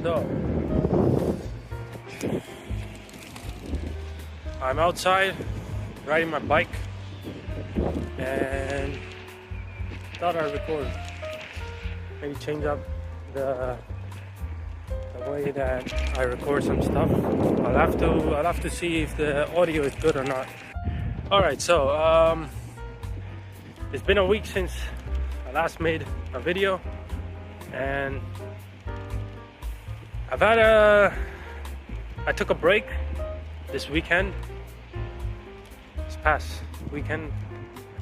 So, I'm outside riding my bike and thought I'd record. Maybe change up the way that I record some stuff. I'll have to see if the audio is good or not. Alright, so it's been a week since I last made a video, and I took a break this weekend. This past weekend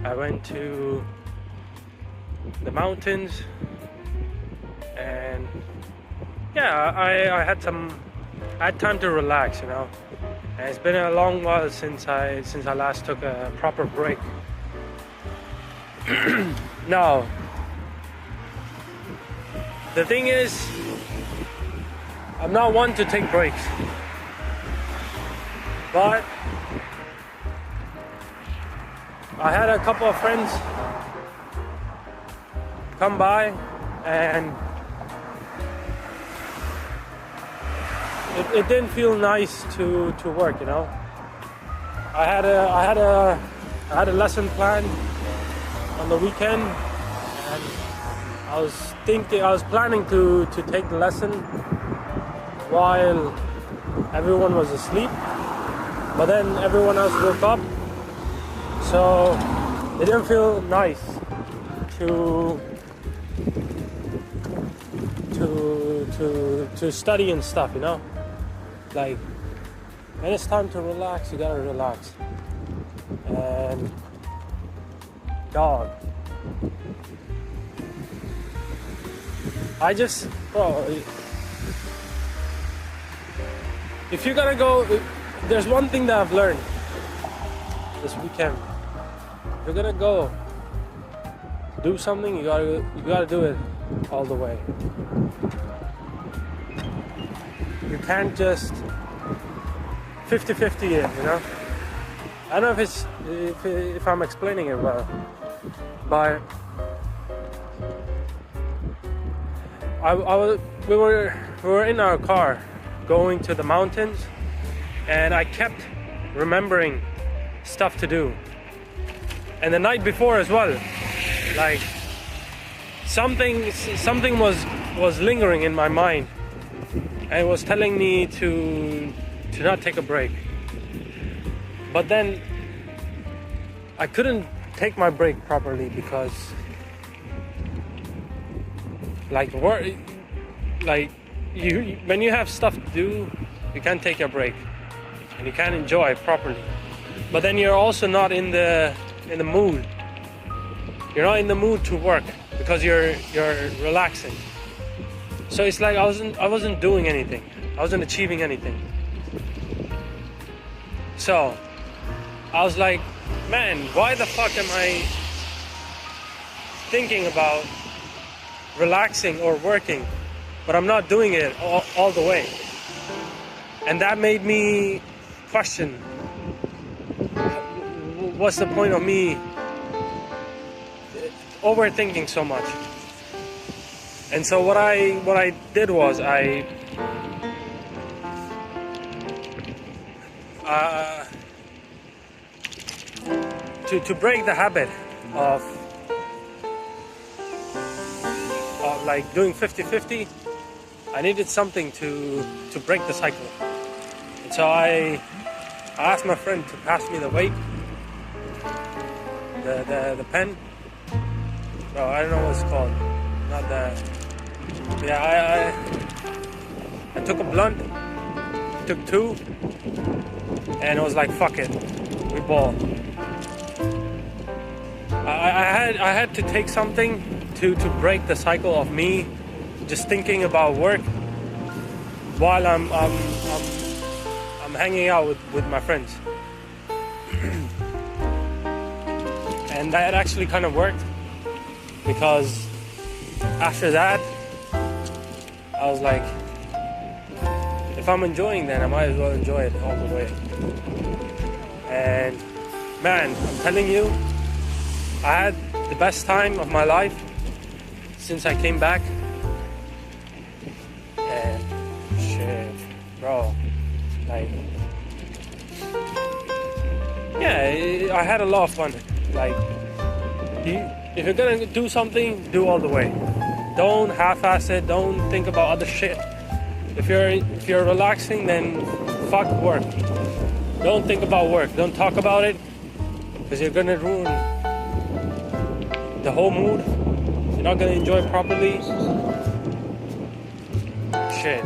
I went to the mountains, and yeah, I had time to relax, you know. And it's been a long while since I last took a proper break. Now, the thing is, I'm not one to take breaks, but I had a couple of friends come by, and it didn't feel nice to work, you know. I had a lesson planned on the weekend, and I was planning to take the lesson while everyone was asleep, but then everyone else woke up, so it didn't feel nice to study and stuff, you know. Like, when it's time to relax, you gotta relax. And dog, if you're gonna go, there's one thing that I've learned this weekend. If you're gonna go do something, you gotta do it all the way. You can't just 50-50 it, you know. I don't know if I'm explaining it well, but we were in our car going to the mountains, and I kept remembering stuff to do. And the night before as well, like something was lingering in my mind, and it was telling me to not take a break. But then I couldn't take my break properly because when you have stuff to do, you can't take a break and you can't enjoy it properly. But then you're also not in the mood. You're not in the mood to work because you're relaxing. So it's like I wasn't doing anything. I wasn't achieving anything. So I was like, man, why the fuck am I thinking about relaxing or working, but I'm not doing it all the way? And that made me question, what's the point of me overthinking so much? And so what I did was to break the habit of like doing 50-50, I needed something to break the cycle. And so I asked my friend to pass me the weight, the pen. Oh, I don't know what it's called. Not that. Yeah, I took a blunt, took two, and it was like, fuck it, we ball. I had to take something to break the cycle of me just thinking about work while I'm hanging out with my friends. And that actually kind of worked, because after that I was like, if I'm enjoying, then I might as well enjoy it all the way. And man, I'm telling you, I had the best time of my life since I came back. And I had a lot of fun. Like, if you're gonna do something, do all the way. Don't half-ass it. Don't think about other shit. If you're relaxing, then fuck work. Don't think about work. Don't talk about it, because you're gonna ruin the whole mood. You're not gonna enjoy it properly. Shit.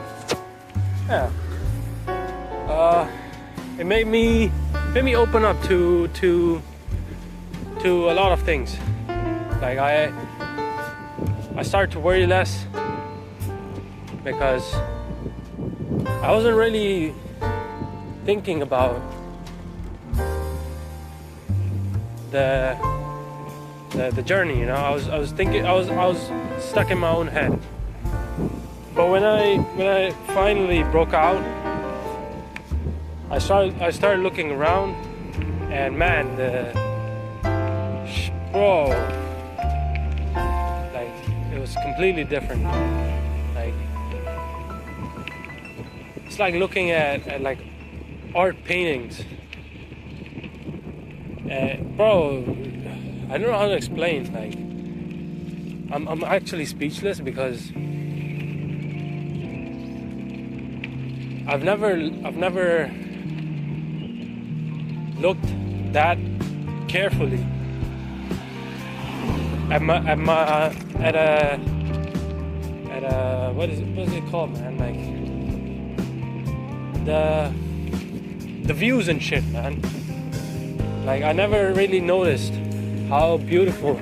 Yeah. It made me open up to a lot of things. Like I started to worry less, because I wasn't really thinking about the journey, you know. I was thinking, I was stuck in my own head. But when I finally broke out, I started looking around, and man, bro, like, it was completely different. Like, it's like looking at like art paintings. Bro, I don't know how to explain. Like, I'm actually speechless, because I've never looked that carefully at a what is it called, man? Like, the views and shit, man. Like, I never really noticed how beautiful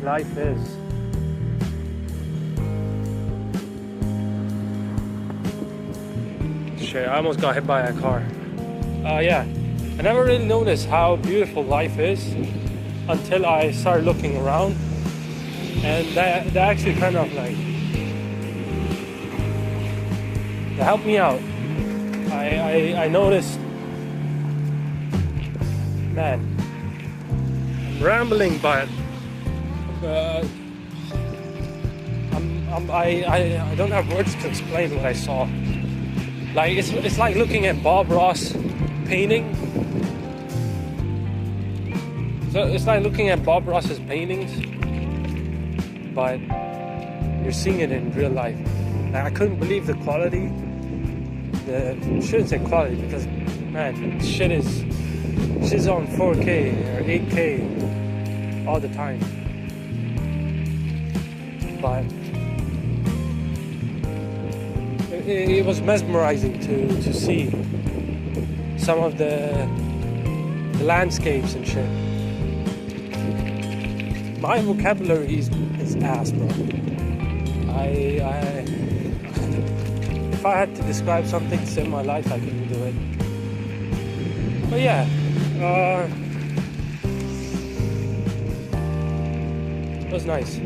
life is. Shit, I almost got hit by a car. Yeah, I never really noticed how beautiful life is until I started looking around, and that actually kind of like, that helped me out. I noticed, man, I'm rambling, but I don't have words to explain what I saw. Like, it's like looking at Bob Ross painting. So it's like looking at Bob Ross's paintings, but you're seeing it in real life. Like, I couldn't believe the quality. I shouldn't say quality, because, man, shit's on 4K or 8K all the time. But it was mesmerizing to see some of the landscapes and shit. My vocabulary is ass, bro. If I had to describe something in my life, I couldn't do it. But yeah, it was nice.